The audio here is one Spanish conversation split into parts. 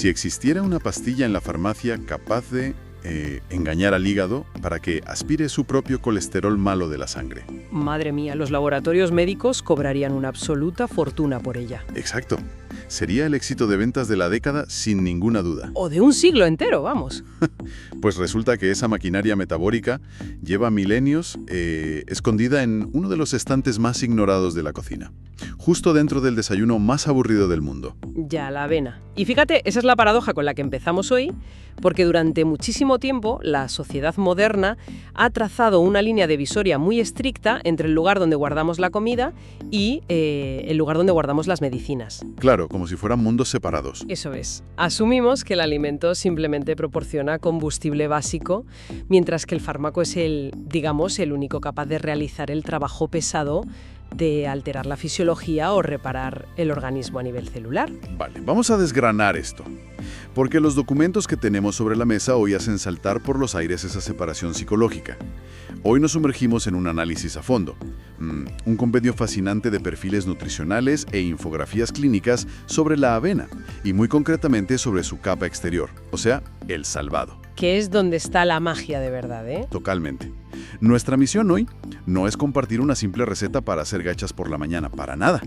Si existiera una pastilla en la farmacia capaz de engañar al hígado para que aspire su propio colesterol malo de la sangre. Madre mía, los laboratorios médicos cobrarían una absoluta fortuna por ella. Exacto. Sería el éxito de ventas de la década sin ninguna duda. O de un siglo entero, vamos. Pues resulta que esa maquinaria metabólica lleva milenios escondida en uno de los estantes más ignorados de la cocina, justo dentro del desayuno más aburrido del mundo. Ya, la avena. Y fíjate, esa es la paradoja con la que empezamos hoy, porque durante muchísimo tiempo la sociedad moderna ha trazado una línea divisoria muy estricta entre el lugar donde guardamos la comida y el lugar donde guardamos las medicinas. Claro, como si fueran mundos separados. Eso es. Asumimos que el alimento simplemente proporciona combustible básico, mientras que el fármaco es el único capaz de realizar el trabajo pesado de alterar la fisiología o reparar el organismo a nivel celular. Vale, vamos a desgranar esto, porque los documentos que tenemos sobre la mesa hoy hacen saltar por los aires esa separación psicológica. Hoy nos sumergimos en un análisis a fondo, un compendio fascinante de perfiles nutricionales e infografías clínicas sobre la avena, y muy concretamente sobre su capa exterior, o sea, el salvado. Que es donde está la magia de verdad, ¿eh? Totalmente. Nuestra misión hoy no es compartir una simple receta para hacer gachas por la mañana, para nada.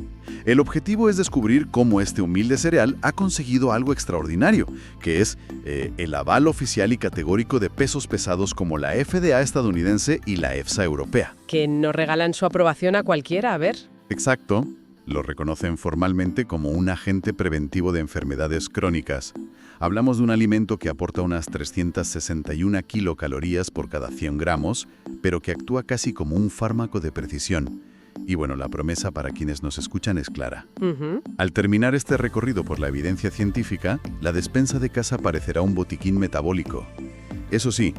El objetivo es descubrir cómo este humilde cereal ha conseguido algo extraordinario, que es el aval oficial y categórico de pesos pesados como la FDA estadounidense y la EFSA europea. Que nos regalan su aprobación a cualquiera, a ver. Exacto. Lo reconocen formalmente como un agente preventivo de enfermedades crónicas. Hablamos de un alimento que aporta unas 361 kilocalorías por cada 100 gramos, pero que actúa casi como un fármaco de precisión. Y bueno, la promesa para quienes nos escuchan es clara. Al terminar este recorrido por la evidencia científica, la despensa de casa parecerá un botiquín metabólico. Eso sí,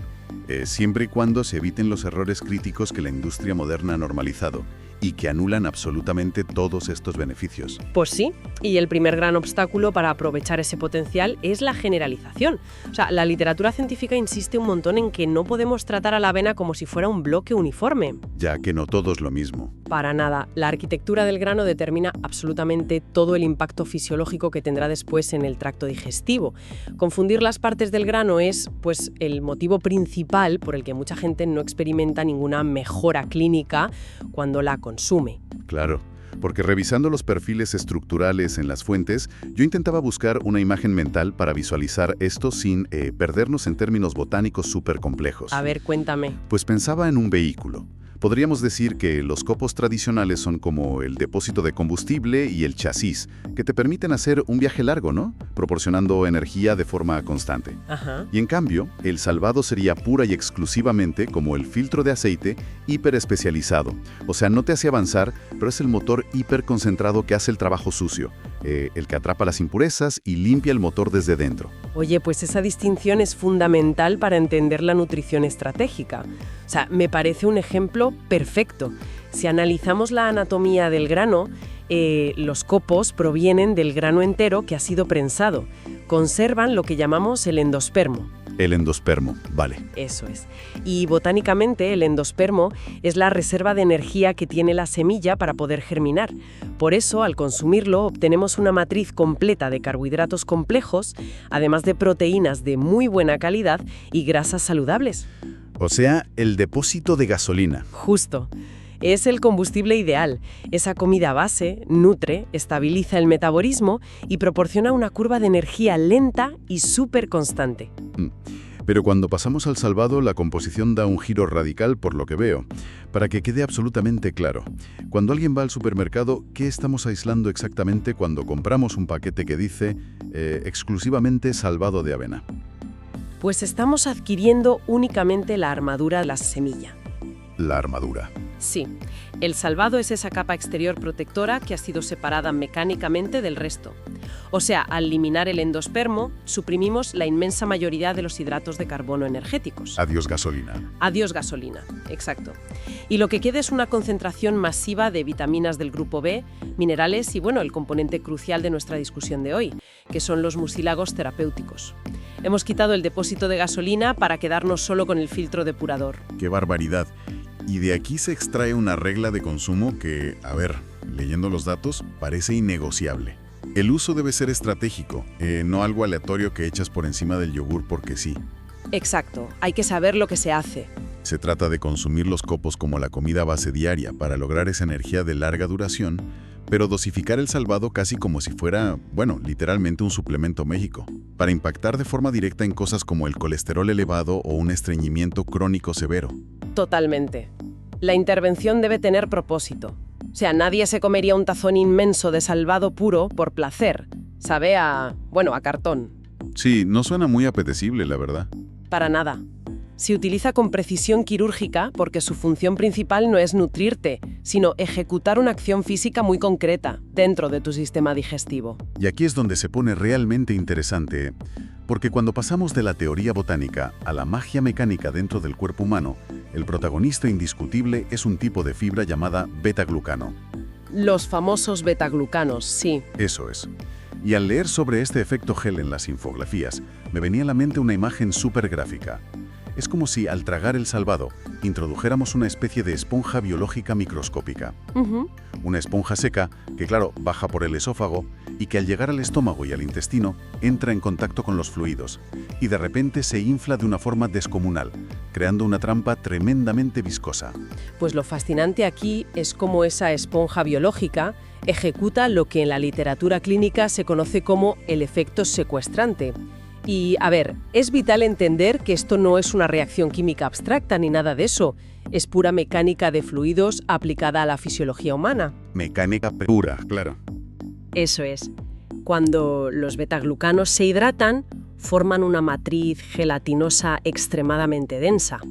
siempre y cuando se eviten los errores críticos que la industria moderna ha normalizado y que anulan absolutamente todos estos beneficios. Pues sí, y el primer gran obstáculo para aprovechar ese potencial es la generalización. O sea, la literatura científica insiste un montón en que no podemos tratar a la avena como si fuera un bloque uniforme. Ya que no todo es lo mismo. Para nada. La arquitectura del grano determina absolutamente todo el impacto fisiológico que tendrá después en el tracto digestivo. Confundir las partes del grano es, pues, el motivo principal por el que mucha gente no experimenta ninguna mejora clínica cuando la consume. Claro, porque revisando los perfiles estructurales en las fuentes, yo intentaba buscar una imagen mental para visualizar esto sin perdernos en términos botánicos súper complejos. A ver, cuéntame. Pues pensaba en un vehículo. Podríamos decir que los copos tradicionales son como el depósito de combustible y el chasis, que te permiten hacer un viaje largo, ¿no? Proporcionando energía de forma constante. Ajá. Y en cambio, el salvado sería pura y exclusivamente como el filtro de aceite hiperespecializado. O sea, no te hace avanzar, pero es el motor hiperconcentrado que hace el trabajo sucio, el que atrapa las impurezas y limpia el motor desde dentro. Oye, pues esa distinción es fundamental para entender la nutrición estratégica. O sea, me parece un ejemplo perfecto. Si analizamos la anatomía del grano, los copos provienen del grano entero que ha sido prensado. Conservan lo que llamamos el endospermo. El endospermo, vale. Eso es. Y botánicamente el endospermo es la reserva de energía que tiene la semilla para poder germinar. Por eso, al consumirlo, obtenemos una matriz completa de carbohidratos complejos, además de proteínas de muy buena calidad y grasas saludables. O sea, el depósito de gasolina. Justo. Es el combustible ideal. Esa comida base nutre, estabiliza el metabolismo y proporciona una curva de energía lenta y súper constante. Pero cuando pasamos al salvado, la composición da un giro radical por lo que veo. Para que quede absolutamente claro, cuando alguien va al supermercado, ¿qué estamos aislando exactamente cuando compramos un paquete que dice exclusivamente salvado de avena? Pues estamos adquiriendo únicamente la armadura de la semilla. La armadura. Sí, el salvado es esa capa exterior protectora que ha sido separada mecánicamente del resto. O sea, al eliminar el endospermo, suprimimos la inmensa mayoría de los hidratos de carbono energéticos. Adiós gasolina. Adiós gasolina, exacto. Y lo que queda es una concentración masiva de vitaminas del grupo B, minerales y, bueno, el componente crucial de nuestra discusión de hoy, que son los mucílagos terapéuticos. Hemos quitado el depósito de gasolina para quedarnos solo con el filtro depurador. ¡Qué barbaridad! Y de aquí se extrae una regla de consumo que, a ver, leyendo los datos, parece innegociable. El uso debe ser estratégico, no algo aleatorio que echas por encima del yogur porque sí. Exacto, hay que saber lo que se hace. Se trata de consumir los copos como la comida base diaria para lograr esa energía de larga duración, pero dosificar el salvado casi como si fuera, bueno, literalmente un suplemento mágico, para impactar de forma directa en cosas como el colesterol elevado o un estreñimiento crónico severo. Totalmente. La intervención debe tener propósito. O sea, nadie se comería un tazón inmenso de salvado puro por placer. Sabe a cartón. Sí, no suena muy apetecible, la verdad. Para nada. Se utiliza con precisión quirúrgica porque su función principal no es nutrirte, sino ejecutar una acción física muy concreta dentro de tu sistema digestivo. Y aquí es donde se pone realmente interesante, porque cuando pasamos de la teoría botánica a la magia mecánica dentro del cuerpo humano, el protagonista indiscutible es un tipo de fibra llamada beta-glucano. Los famosos betaglucanos, sí. Eso es. Y al leer sobre este efecto gel en las infografías, me venía a la mente una imagen súper gráfica. Es como si, al tragar el salvado, introdujéramos una especie de esponja biológica microscópica. Una esponja seca que, claro, baja por el esófago y que al llegar al estómago y al intestino entra en contacto con los fluidos y de repente se infla de una forma descomunal, creando una trampa tremendamente viscosa. Pues lo fascinante aquí es cómo esa esponja biológica ejecuta lo que en la literatura clínica se conoce como el efecto secuestrante. Y, a ver, es vital entender que esto no es una reacción química abstracta ni nada de eso. Es pura mecánica de fluidos aplicada a la fisiología humana. Mecánica pura, claro. Eso es. Cuando los betaglucanos se hidratan, forman una matriz gelatinosa extremadamente densa.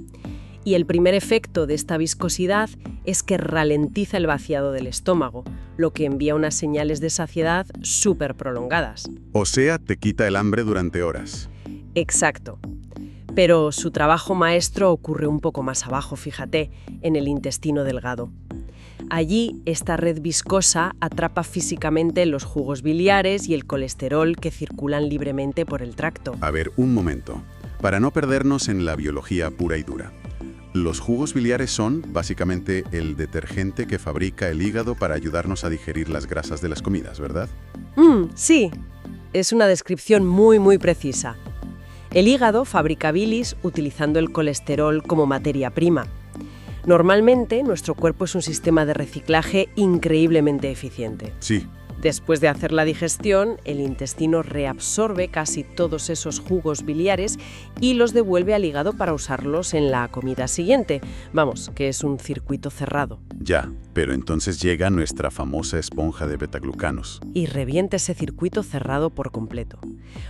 Y el primer efecto de esta viscosidad es que ralentiza el vaciado del estómago, lo que envía unas señales de saciedad súper prolongadas. O sea, te quita el hambre durante horas. Exacto. Pero su trabajo maestro ocurre un poco más abajo, fíjate, en el intestino delgado. Allí, esta red viscosa atrapa físicamente los jugos biliares y el colesterol que circulan libremente por el tracto. A ver, un momento, para no perdernos en la biología pura y dura. Los jugos biliares son, básicamente, el detergente que fabrica el hígado para ayudarnos a digerir las grasas de las comidas, ¿verdad? Sí, es una descripción muy precisa. El hígado fabrica bilis utilizando el colesterol como materia prima. Normalmente, nuestro cuerpo es un sistema de reciclaje increíblemente eficiente. Sí. Después de hacer la digestión, el intestino reabsorbe casi todos esos jugos biliares y los devuelve al hígado para usarlos en la comida siguiente. Vamos, que es un circuito cerrado. Ya, pero entonces llega nuestra famosa esponja de betaglucanos. Y revienta ese circuito cerrado por completo.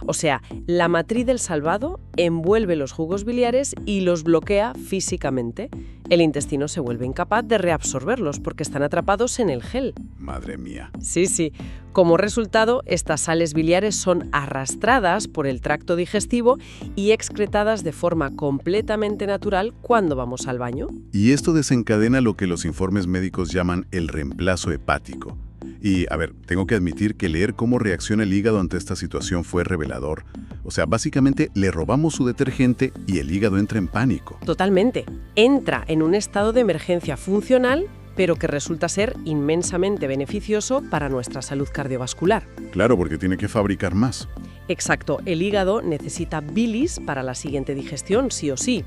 O sea, la matriz del salvado envuelve los jugos biliares y los bloquea físicamente. El intestino se vuelve incapaz de reabsorberlos porque están atrapados en el gel. Madre mía. Sí. Como resultado, estas sales biliares son arrastradas por el tracto digestivo y excretadas de forma completamente natural cuando vamos al baño. Y esto desencadena lo que los informes médicos llaman el reemplazo hepático. Y, a ver, tengo que admitir que leer cómo reacciona el hígado ante esta situación fue revelador. O sea, básicamente le robamos su detergente y el hígado entra en pánico. Totalmente. Entra en un estado de emergencia funcional, pero que resulta ser inmensamente beneficioso para nuestra salud cardiovascular. Claro, porque tiene que fabricar más. Exacto, el hígado necesita bilis para la siguiente digestión, sí o sí.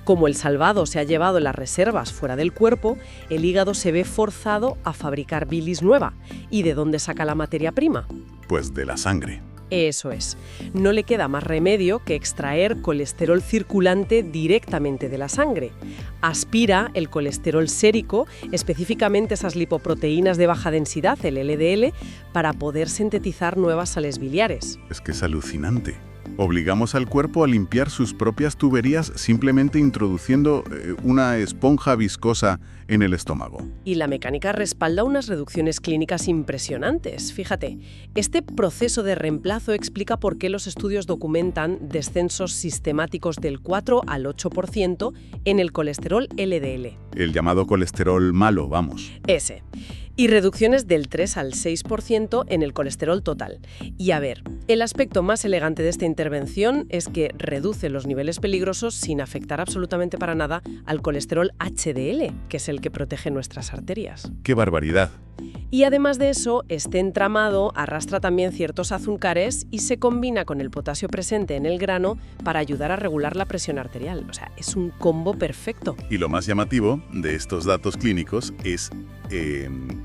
Como el salvado se ha llevado las reservas fuera del cuerpo, el hígado se ve forzado a fabricar bilis nueva. ¿Y de dónde saca la materia prima? Pues de la sangre. Eso es. No le queda más remedio que extraer colesterol circulante directamente de la sangre. Aspira el colesterol sérico, específicamente esas lipoproteínas de baja densidad, el LDL, para poder sintetizar nuevas sales biliares. Es que es alucinante. Obligamos al cuerpo a limpiar sus propias tuberías simplemente introduciendo una esponja viscosa en el estómago. Y la mecánica respalda unas reducciones clínicas impresionantes. Fíjate, este proceso de reemplazo explica por qué los estudios documentan descensos sistemáticos del 4 al 8% en el colesterol LDL. El llamado colesterol malo, vamos. Ese. Y reducciones del 3 al 6% en el colesterol total. Y a ver, el aspecto más elegante de esta intervención es que reduce los niveles peligrosos sin afectar absolutamente para nada al colesterol HDL, que es el que protege nuestras arterias. ¡Qué barbaridad! Y además de eso, este entramado arrastra también ciertos azúcares y se combina con el potasio presente en el grano para ayudar a regular la presión arterial. O sea, es un combo perfecto. Y lo más llamativo de estos datos clínicos es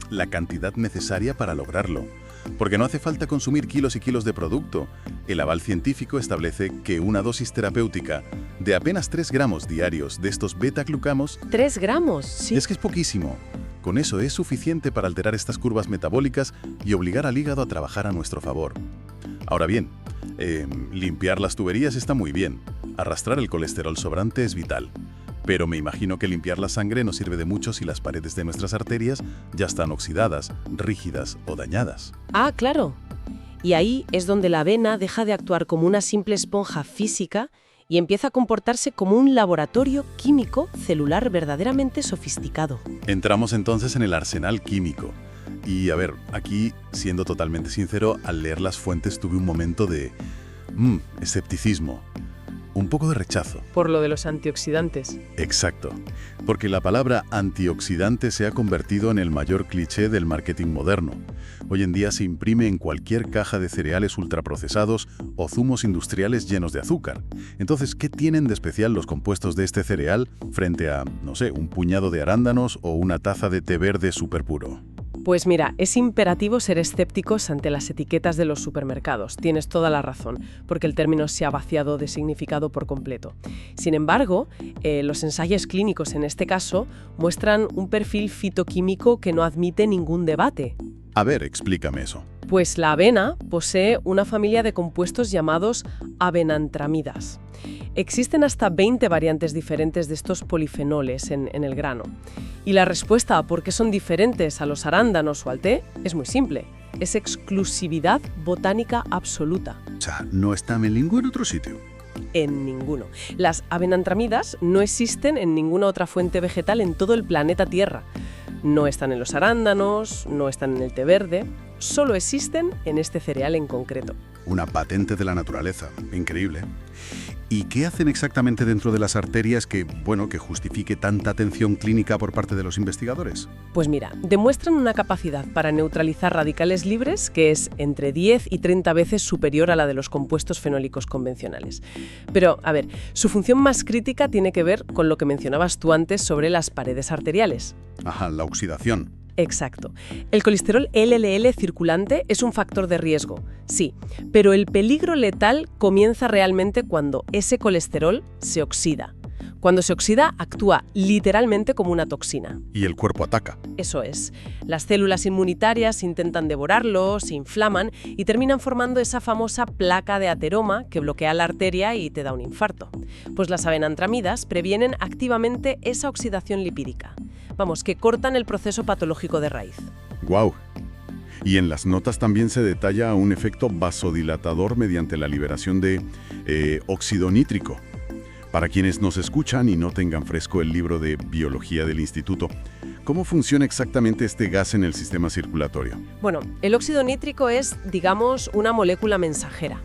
la cantidad necesaria para lograrlo. Porque no hace falta consumir kilos y kilos de producto. El aval científico establece que una dosis terapéutica de apenas 3 gramos diarios de estos beta-glucamos... 3 gramos, sí. Es que es poquísimo. Con eso es suficiente para alterar estas curvas metabólicas y obligar al hígado a trabajar a nuestro favor. Ahora bien, limpiar las tuberías está muy bien. Arrastrar el colesterol sobrante es vital. Pero me imagino que limpiar la sangre no sirve de mucho si las paredes de nuestras arterias ya están oxidadas, rígidas o dañadas. Ah, claro. Y ahí es donde la vena deja de actuar como una simple esponja física y empieza a comportarse como un laboratorio químico celular verdaderamente sofisticado. Entramos entonces en el arsenal químico. Y a ver, aquí, siendo totalmente sincero, al leer las fuentes tuve un momento de escepticismo. Un poco de rechazo. Por lo de los antioxidantes. Exacto. Porque la palabra antioxidante se ha convertido en el mayor cliché del marketing moderno. Hoy en día se imprime en cualquier caja de cereales ultraprocesados o zumos industriales llenos de azúcar. Entonces, ¿qué tienen de especial los compuestos de este cereal frente a, no sé, un puñado de arándanos o una taza de té verde súper puro? Pues mira, es imperativo ser escépticos ante las etiquetas de los supermercados. Tienes toda la razón, porque el término se ha vaciado de significado por completo. Sin embargo, los ensayos clínicos en este caso muestran un perfil fitoquímico que no admite ningún debate. A ver, explícame eso. Pues la avena posee una familia de compuestos llamados avenantramidas. Existen hasta 20 variantes diferentes de estos polifenoles en el grano. Y la respuesta a por qué son diferentes a los arándanos o al té es muy simple. Es exclusividad botánica absoluta. O sea, no están en ningún otro sitio. En ninguno. Las avenantramidas no existen en ninguna otra fuente vegetal en todo el planeta Tierra. No están en los arándanos, no están en el té verde, solo existen en este cereal en concreto. Una patente de la naturaleza. Increíble. ¿Y qué hacen exactamente dentro de las arterias que justifique tanta atención clínica por parte de los investigadores? Pues mira, demuestran una capacidad para neutralizar radicales libres que es entre 10 y 30 veces superior a la de los compuestos fenólicos convencionales. Pero, a ver, su función más crítica tiene que ver con lo que mencionabas tú antes sobre las paredes arteriales. Ajá, la oxidación. Exacto. El colesterol LLL circulante es un factor de riesgo, sí, pero el peligro letal comienza realmente cuando ese colesterol se oxida. Cuando se oxida, actúa literalmente como una toxina. Y el cuerpo ataca. Eso es. Las células inmunitarias intentan devorarlo, se inflaman y terminan formando esa famosa placa de ateroma que bloquea la arteria y te da un infarto. Pues las avenantramidas previenen activamente esa oxidación lipídica. Vamos, que cortan el proceso patológico de raíz. ¡Guau! Y en las notas también se detalla un efecto vasodilatador mediante la liberación de óxido nítrico. Para quienes nos escuchan y no tengan fresco el libro de biología del instituto, ¿cómo funciona exactamente este gas en el sistema circulatorio? Bueno, el óxido nítrico es, digamos, una molécula mensajera.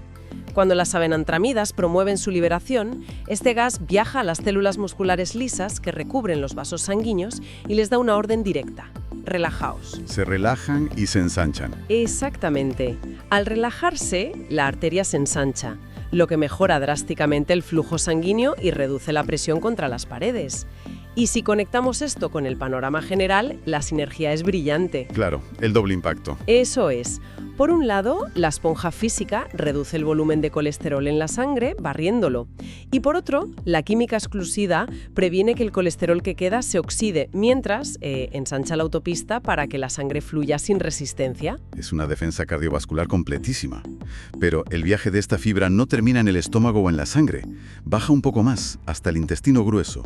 Cuando las avenantramidas promueven su liberación, este gas viaja a las células musculares lisas que recubren los vasos sanguíneos y les da una orden directa: relajaos. Se relajan y se ensanchan. Exactamente. Al relajarse, la arteria se ensancha, lo que mejora drásticamente el flujo sanguíneo y reduce la presión contra las paredes. Y si conectamos esto con el panorama general, la sinergia es brillante. Claro, el doble impacto. Eso es. Por un lado, la esponja física reduce el volumen de colesterol en la sangre, barriéndolo. Y por otro, la química exclusiva previene que el colesterol que queda se oxide, mientras ensancha la autopista para que la sangre fluya sin resistencia. Es una defensa cardiovascular completísima. Pero el viaje de esta fibra no termina en el estómago o en la sangre. Baja un poco más, hasta el intestino grueso.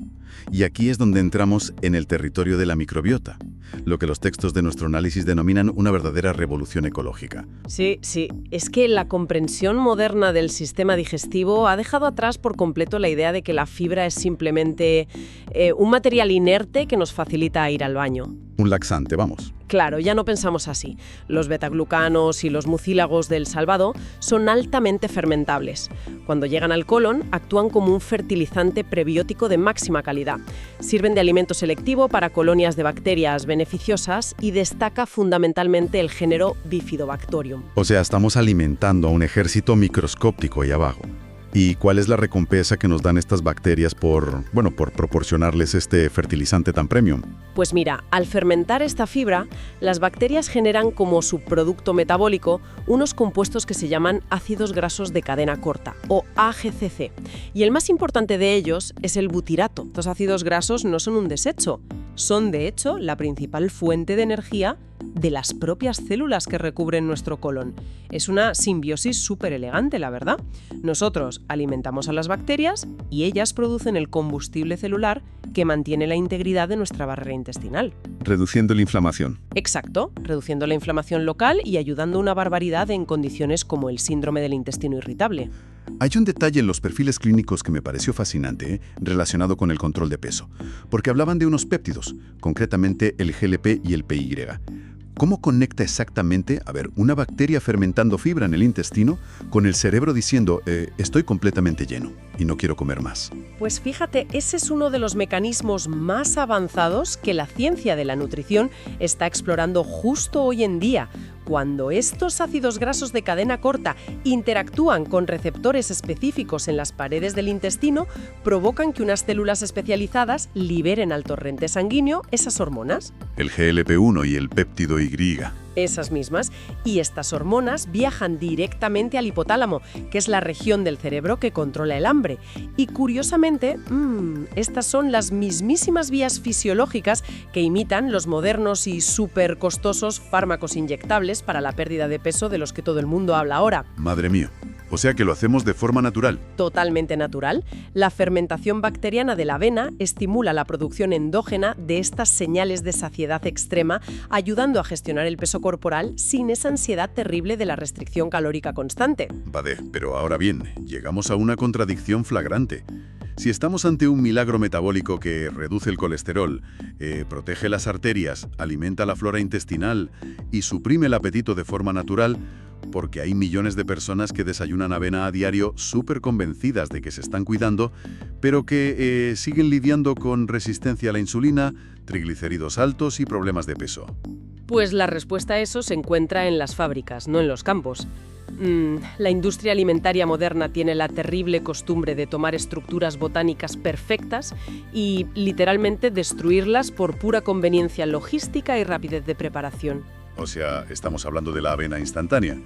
Y aquí es donde entramos en el territorio de la microbiota, lo que los textos de nuestro análisis denominan una verdadera revolución ecológica. Sí, es que la comprensión moderna del sistema digestivo ha dejado atrás por completo la idea de que la fibra es simplemente un material inerte que nos facilita ir al baño. Un laxante, vamos. Claro, ya no pensamos así. Los betaglucanos y los mucílagos del salvado son altamente fermentables. Cuando llegan al colon, actúan como un fertilizante prebiótico de máxima calidad. Sirven de alimento selectivo para colonias de bacterias beneficiosas y destaca fundamentalmente el género Bifidobacterium. O sea, estamos alimentando a un ejército microscópico ahí abajo. ¿Y cuál es la recompensa que nos dan estas bacterias por proporcionarles este fertilizante tan premium? Pues mira, al fermentar esta fibra, las bacterias generan como subproducto metabólico unos compuestos que se llaman ácidos grasos de cadena corta, o AGCC. Y el más importante de ellos es el butirato. Estos ácidos grasos no son un desecho, son de hecho la principal fuente de energía de las propias células que recubren nuestro colon. Es una simbiosis súper elegante, la verdad. Nosotros alimentamos a las bacterias y ellas producen el combustible celular que mantiene la integridad de nuestra barrera intestinal. Reduciendo la inflamación. Exacto, reduciendo la inflamación local y ayudando una barbaridad en condiciones como el síndrome del intestino irritable. Hay un detalle en los perfiles clínicos que me pareció fascinante, relacionado con el control de peso, porque hablaban de unos péptidos, concretamente el GLP y el PY. ¿Cómo conecta exactamente, una bacteria fermentando fibra en el intestino con el cerebro diciendo, estoy completamente lleno y no quiero comer más? Pues fíjate, ese es uno de los mecanismos más avanzados que la ciencia de la nutrición está explorando justo hoy en día. Cuando estos ácidos grasos de cadena corta interactúan con receptores específicos en las paredes del intestino, provocan que unas células especializadas liberen al torrente sanguíneo esas hormonas. El GLP-1 y el péptido Y. Esas mismas, y estas hormonas viajan directamente al hipotálamo, que es la región del cerebro que controla el hambre. Y curiosamente, estas son las mismísimas vías fisiológicas que imitan los modernos y súper costosos fármacos inyectables para la pérdida de peso de los que todo el mundo habla ahora. Madre mía. O sea que lo hacemos de forma natural. Totalmente natural. La fermentación bacteriana de la avena estimula la producción endógena de estas señales de saciedad extrema, ayudando a gestionar el peso corporal sin esa ansiedad terrible de la restricción calórica constante. Vale, pero ahora bien, llegamos a una contradicción flagrante. Si estamos ante un milagro metabólico que reduce el colesterol, protege las arterias, alimenta la flora intestinal y suprime el apetito de forma natural, porque hay millones de personas que desayunan avena a diario súper convencidas de que se están cuidando, pero que siguen lidiando con resistencia a la insulina, triglicéridos altos y problemas de peso. Pues la respuesta a eso se encuentra en las fábricas, no en los campos. La industria alimentaria moderna tiene la terrible costumbre de tomar estructuras botánicas perfectas y literalmente destruirlas por pura conveniencia logística y rapidez de preparación. O sea, estamos hablando de la avena instantánea.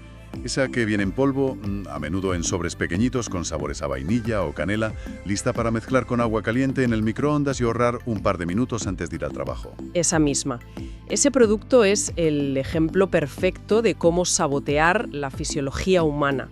Esa que viene en polvo, a menudo en sobres pequeñitos con sabores a vainilla o canela, lista para mezclar con agua caliente en el microondas y ahorrar un par de minutos antes de ir al trabajo. Esa misma. Ese producto es el ejemplo perfecto de cómo sabotear la fisiología humana.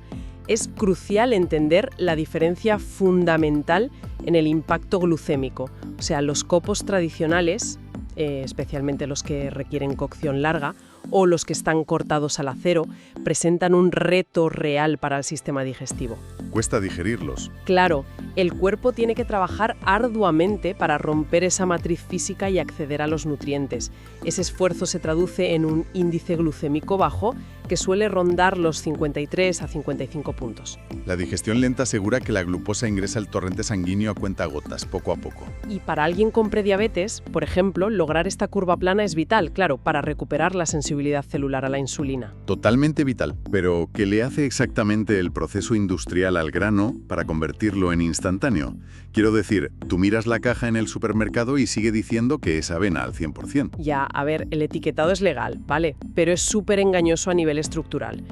Es crucial entender la diferencia fundamental en el impacto glucémico. O sea, los copos tradicionales, especialmente los que requieren cocción larga, o los que están cortados al acero, presentan un reto real para el sistema digestivo. Cuesta digerirlos. Claro, el cuerpo tiene que trabajar arduamente para romper esa matriz física y acceder a los nutrientes. Ese esfuerzo se traduce en un índice glucémico bajo que suele rondar los 53 a 55 puntos. La digestión lenta asegura que la glucosa ingresa al torrente sanguíneo a cuentagotas, poco a poco. Y para alguien con prediabetes, por ejemplo, lograr esta curva plana es vital, claro, para recuperar la sensibilidad celular a la insulina. Totalmente vital. Pero, ¿qué le hace exactamente el proceso industrial al grano para convertirlo en instantáneo? Quiero decir, tú miras la caja en el supermercado y sigue diciendo que es avena al 100%. Ya, a ver, el etiquetado es legal, ¿vale? Pero es súper engañoso a nivel estructural.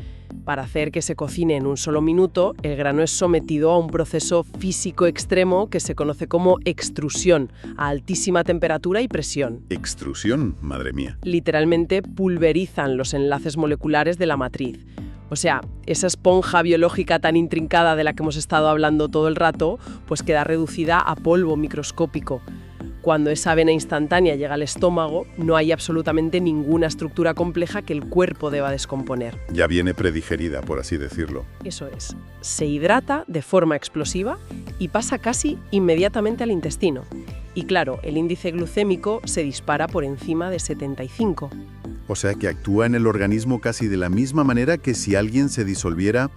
Para hacer que se cocine en un solo minuto, el grano es sometido a un proceso físico extremo que se conoce como extrusión, a altísima temperatura y presión. ¿Extrusión? Madre mía. Literalmente pulverizan los enlaces moleculares de la matriz. O sea, esa esponja biológica tan intrincada de la que hemos estado hablando todo el rato, pues queda reducida a polvo microscópico. Cuando esa avena instantánea llega al estómago, no hay absolutamente ninguna estructura compleja que el cuerpo deba descomponer. Ya viene predigerida, por así decirlo. Eso es. Se hidrata de forma explosiva y pasa casi inmediatamente al intestino. Y claro, el índice glucémico se dispara por encima de 75. O sea que actúa en el organismo casi de la misma manera que si alguien se disolviera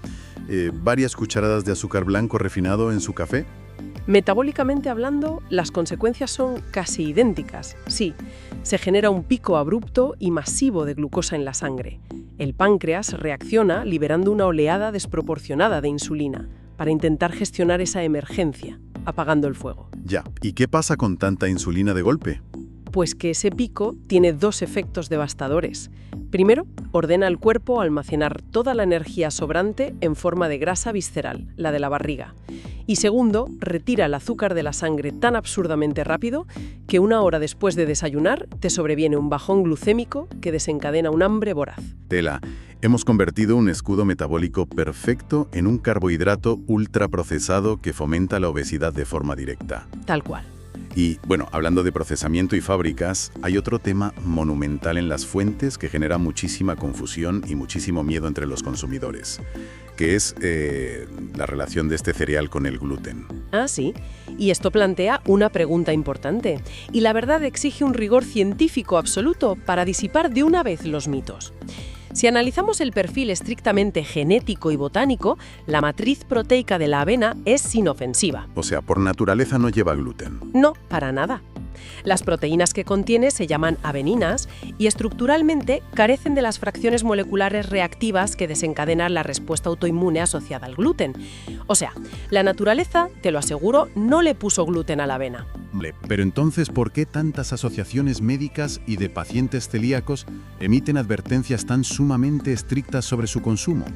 varias cucharadas de azúcar blanco refinado en su café. Metabólicamente hablando, las consecuencias son casi idénticas. Sí, se genera un pico abrupto y masivo de glucosa en la sangre. El páncreas reacciona liberando una oleada desproporcionada de insulina para intentar gestionar esa emergencia, apagando el fuego. Ya, ¿y qué pasa con tanta insulina de golpe? Pues que ese pico tiene dos efectos devastadores. Primero, ordena al cuerpo almacenar toda la energía sobrante en forma de grasa visceral, la de la barriga. Y segundo, retira el azúcar de la sangre tan absurdamente rápido que una hora después de desayunar te sobreviene un bajón glucémico que desencadena un hambre voraz. Tela, hemos convertido un escudo metabólico perfecto en un carbohidrato ultraprocesado que fomenta la obesidad de forma directa. Tal cual. Y, bueno, hablando de procesamiento y fábricas, hay otro tema monumental en las fuentes que genera muchísima confusión y muchísimo miedo entre los consumidores, que es la relación de este cereal con el gluten. Ah, sí. Y esto plantea una pregunta importante. Y la verdad exige un rigor científico absoluto para disipar de una vez los mitos. Si analizamos el perfil estrictamente genético y botánico, la matriz proteica de la avena es inofensiva. O sea, por naturaleza no lleva gluten. No, para nada. Las proteínas que contiene se llaman aveninas y estructuralmente carecen de las fracciones moleculares reactivas que desencadenan la respuesta autoinmune asociada al gluten. O sea, la naturaleza, te lo aseguro, no le puso gluten a la avena. Pero entonces, ¿por qué tantas asociaciones médicas y de pacientes celíacos emiten advertencias tan sumamente estrictas sobre su consumo?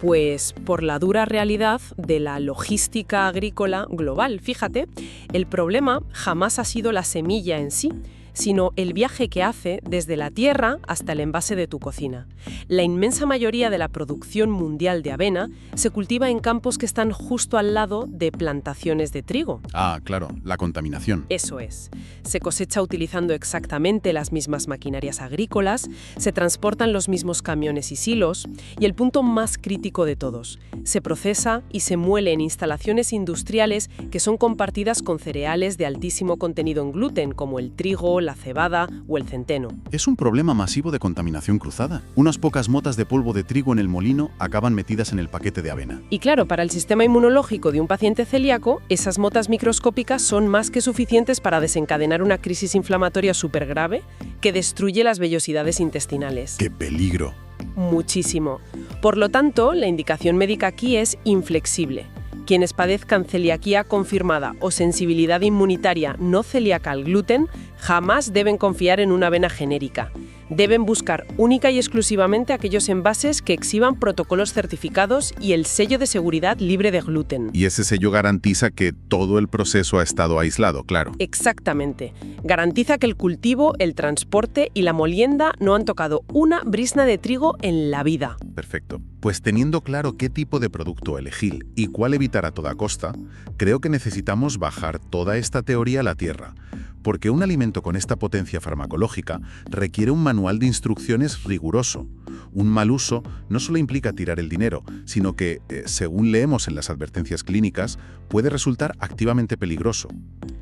Pues por la dura realidad de la logística agrícola global. Fíjate, el problema jamás ha sido la semilla en sí, sino el viaje que hace desde la tierra hasta el envase de tu cocina. La inmensa mayoría de la producción mundial de avena se cultiva en campos que están justo al lado de plantaciones de trigo. Ah, claro, la contaminación. Eso es. Se cosecha utilizando exactamente las mismas maquinarias agrícolas, se transportan los mismos camiones y silos, y el punto más crítico de todos, se procesa y se muele en instalaciones industriales que son compartidas con cereales de altísimo contenido en gluten, como el trigo, la cebada o el centeno. Es un problema masivo de contaminación cruzada. Unas pocas motas de polvo de trigo en el molino acaban metidas en el paquete de avena. Y claro, para el sistema inmunológico de un paciente celíaco, esas motas microscópicas son más que suficientes para desencadenar una crisis inflamatoria súper grave que destruye las vellosidades intestinales. ¡Qué peligro! Muchísimo. Por lo tanto, la indicación médica aquí es inflexible. Quienes padezcan celiaquía confirmada o sensibilidad inmunitaria no celíaca al gluten jamás deben confiar en una avena genérica. Deben buscar única y exclusivamente aquellos envases que exhiban protocolos certificados y el sello de seguridad libre de gluten. Y ese sello garantiza que todo el proceso ha estado aislado, claro. Exactamente. Garantiza que el cultivo, el transporte y la molienda no han tocado una brizna de trigo en la vida. Perfecto. Pues teniendo claro qué tipo de producto elegir y cuál evitar a toda costa, creo que necesitamos bajar toda esta teoría a la tierra. Porque un alimento con esta potencia farmacológica requiere un manual de instrucciones riguroso. Un mal uso no solo implica tirar el dinero, sino que, según leemos en las advertencias clínicas, puede resultar activamente peligroso.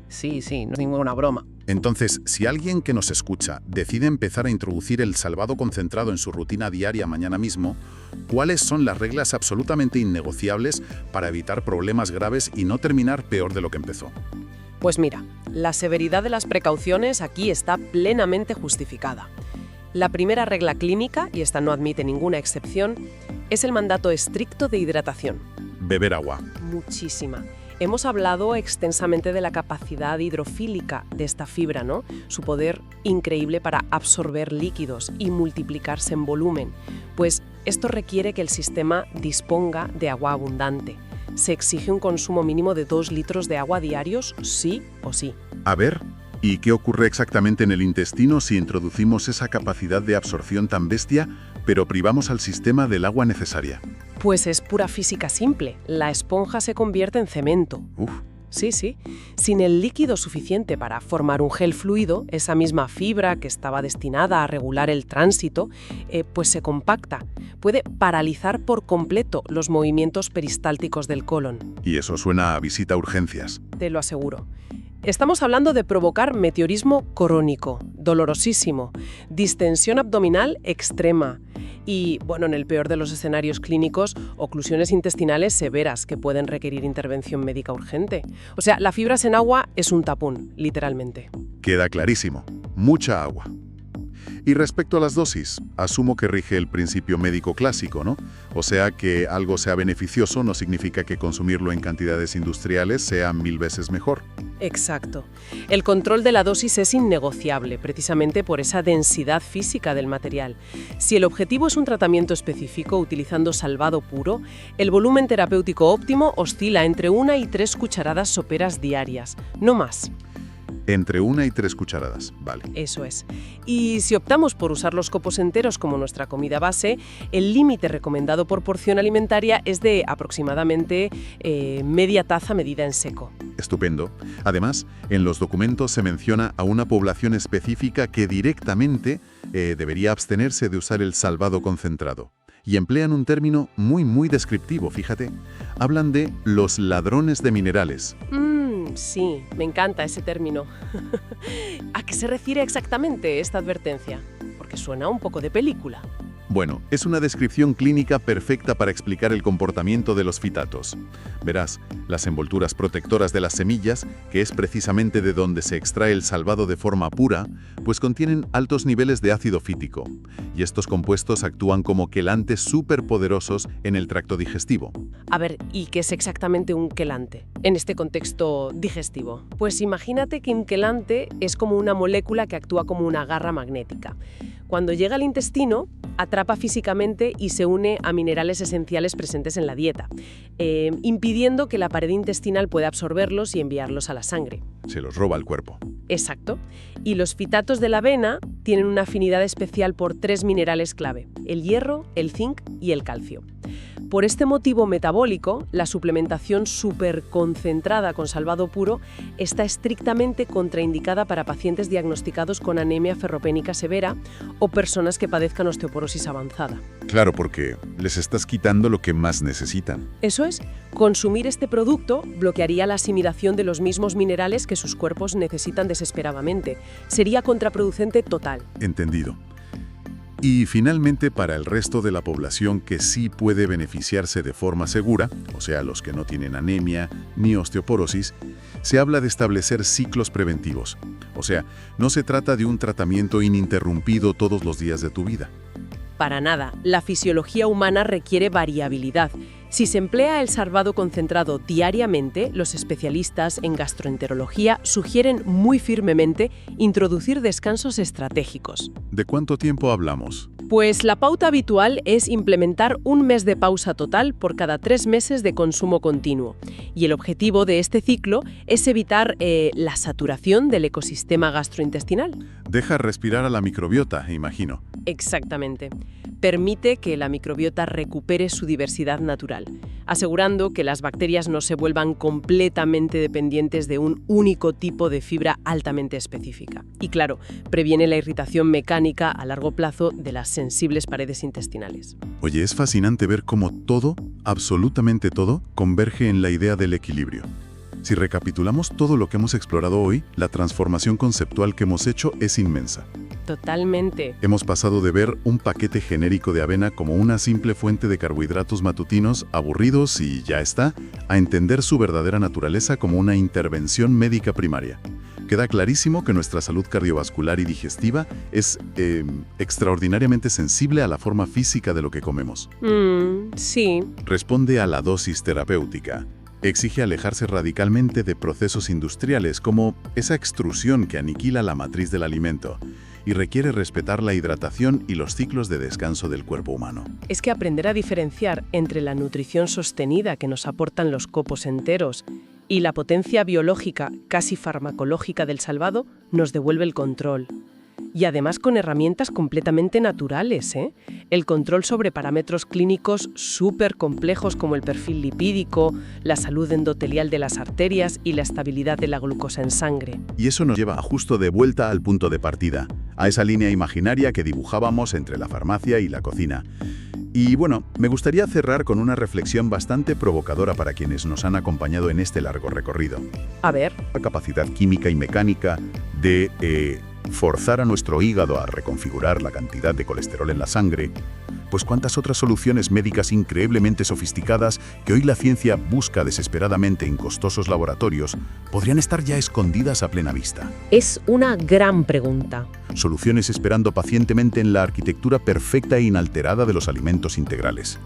Sí, no es ninguna broma. Entonces, si alguien que nos escucha decide empezar a introducir el salvado concentrado en su rutina diaria mañana mismo, ¿cuáles son las reglas absolutamente innegociables para evitar problemas graves y no terminar peor de lo que empezó? Pues mira, la severidad de las precauciones aquí está plenamente justificada. La primera regla clínica, y esta no admite ninguna excepción, es el mandato estricto de hidratación. Beber agua. Muchísima. Hemos hablado extensamente de la capacidad hidrofílica de esta fibra, ¿no? Su poder increíble para absorber líquidos y multiplicarse en volumen. Pues esto requiere que el sistema disponga de agua abundante. Se exige un consumo mínimo de 2 litros de agua diarios, sí o sí. A ver, ¿y qué ocurre exactamente en el intestino si introducimos esa capacidad de absorción tan bestia, pero privamos al sistema del agua necesaria? Pues es pura física simple. La esponja se convierte en cemento. Uf. Sí. Sin el líquido suficiente para formar un gel fluido, esa misma fibra que estaba destinada a regular el tránsito, pues se compacta. Puede paralizar por completo los movimientos peristálticos del colon. Y eso suena a visita a urgencias. Te lo aseguro. Estamos hablando de provocar meteorismo crónico, dolorosísimo, distensión abdominal extrema y, bueno, en el peor de los escenarios clínicos, oclusiones intestinales severas que pueden requerir intervención médica urgente. O sea, la fibras en agua es un tapón, literalmente. Queda clarísimo. Mucha agua. Y respecto a las dosis, asumo que rige el principio médico clásico, ¿no? O sea, que algo sea beneficioso no significa que consumirlo en cantidades industriales sea 1000 veces mejor. Exacto. El control de la dosis es innegociable, precisamente por esa densidad física del material. Si el objetivo es un tratamiento específico utilizando salvado puro, el volumen terapéutico óptimo oscila entre 1 y 3 cucharadas soperas diarias, no más. Entre 1 y 3 cucharadas, vale. Eso es. Y si optamos por usar los copos enteros como nuestra comida base, el límite recomendado por porción alimentaria es de aproximadamente media taza medida en seco. Estupendo. Además, en los documentos se menciona a una población específica que directamente debería abstenerse de usar el salvado concentrado. Y emplean un término muy descriptivo, fíjate. Hablan de los ladrones de minerales. Sí, me encanta ese término. ¿A qué se refiere exactamente esta advertencia? Porque suena un poco de película. Bueno, es una descripción clínica perfecta para explicar el comportamiento de los fitatos. Verás, las envolturas protectoras de las semillas, que es precisamente de donde se extrae el salvado de forma pura, pues contienen altos niveles de ácido fítico. Y estos compuestos actúan como quelantes superpoderosos en el tracto digestivo. A ver, ¿y qué es exactamente un quelante en este contexto digestivo? Pues imagínate que un quelante es como una molécula que actúa como una garra magnética. Cuando llega al intestino, atrapa físicamente y se une a minerales esenciales presentes en la dieta, impidiendo que la pared intestinal pueda absorberlos y enviarlos a la sangre. Se los roba el cuerpo. Exacto. Y los fitatos de la avena tienen una afinidad especial por 3 minerales clave: el hierro, el zinc y el calcio. Por este motivo metabólico, la suplementación superconcentrada con salvado puro está estrictamente contraindicada para pacientes diagnosticados con anemia ferropénica severa o personas que padezcan osteoporosis avanzada. Claro, porque les estás quitando lo que más necesitan. Eso es, consumir este producto bloquearía la asimilación de los mismos minerales que sus cuerpos necesitan desesperadamente. Sería contraproducente total. Entendido. Y finalmente, para el resto de la población que sí puede beneficiarse de forma segura, o sea, los que no tienen anemia ni osteoporosis, se habla de establecer ciclos preventivos. O sea, no se trata de un tratamiento ininterrumpido todos los días de tu vida. Para nada, la fisiología humana requiere variabilidad. Si se emplea el salvado concentrado diariamente, los especialistas en gastroenterología sugieren muy firmemente introducir descansos estratégicos. ¿De cuánto tiempo hablamos? Pues la pauta habitual es implementar 1 mes de pausa total por cada 3 meses de consumo continuo. Y el objetivo de este ciclo es evitar la saturación del ecosistema gastrointestinal. Deja respirar a la microbiota, imagino. Exactamente. Permite que la microbiota recupere su diversidad natural, asegurando que las bacterias no se vuelvan completamente dependientes de un único tipo de fibra altamente específica. Y claro, previene la irritación mecánica a largo plazo de las sensibles paredes intestinales. Oye, es fascinante ver cómo todo, absolutamente todo, converge en la idea del equilibrio. Si recapitulamos todo lo que hemos explorado hoy, la transformación conceptual que hemos hecho es inmensa. Totalmente. Hemos pasado de ver un paquete genérico de avena como una simple fuente de carbohidratos matutinos aburridos y ya está, a entender su verdadera naturaleza como una intervención médica primaria. Queda clarísimo que nuestra salud cardiovascular y digestiva es extraordinariamente sensible a la forma física de lo que comemos. Sí. Responde a la dosis terapéutica. Exige alejarse radicalmente de procesos industriales como esa extrusión que aniquila la matriz del alimento y requiere respetar la hidratación y los ciclos de descanso del cuerpo humano. Es que aprender a diferenciar entre la nutrición sostenida que nos aportan los copos enteros y la potencia biológica, casi farmacológica del salvado, nos devuelve el control. Y además con herramientas completamente naturales, ¿eh? El control sobre parámetros clínicos súper complejos como el perfil lipídico, la salud endotelial de las arterias y la estabilidad de la glucosa en sangre. Y eso nos lleva justo de vuelta al punto de partida, a esa línea imaginaria que dibujábamos entre la farmacia y la cocina. Y bueno, me gustaría cerrar con una reflexión bastante provocadora para quienes nos han acompañado en este largo recorrido. A ver, La capacidad química y mecánica de forzar a nuestro hígado a reconfigurar la cantidad de colesterol en la sangre, pues cuántas otras soluciones médicas increíblemente sofisticadas que hoy la ciencia busca desesperadamente en costosos laboratorios podrían estar ya escondidas a plena vista. es una gran pregunta. Soluciones esperando pacientemente en la arquitectura perfecta e inalterada de los alimentos integrales.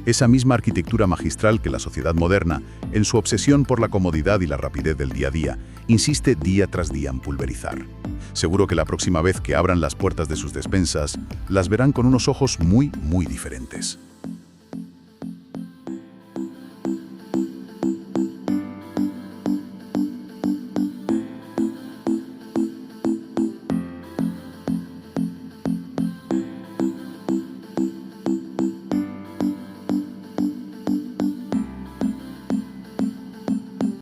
Esa misma arquitectura magistral que la sociedad moderna, en su obsesión por la comodidad y la rapidez del día a día, insiste día tras día en pulverizar. Seguro que la próxima vez que abran las puertas de sus despensas, las verán con unos ojos muy diferentes.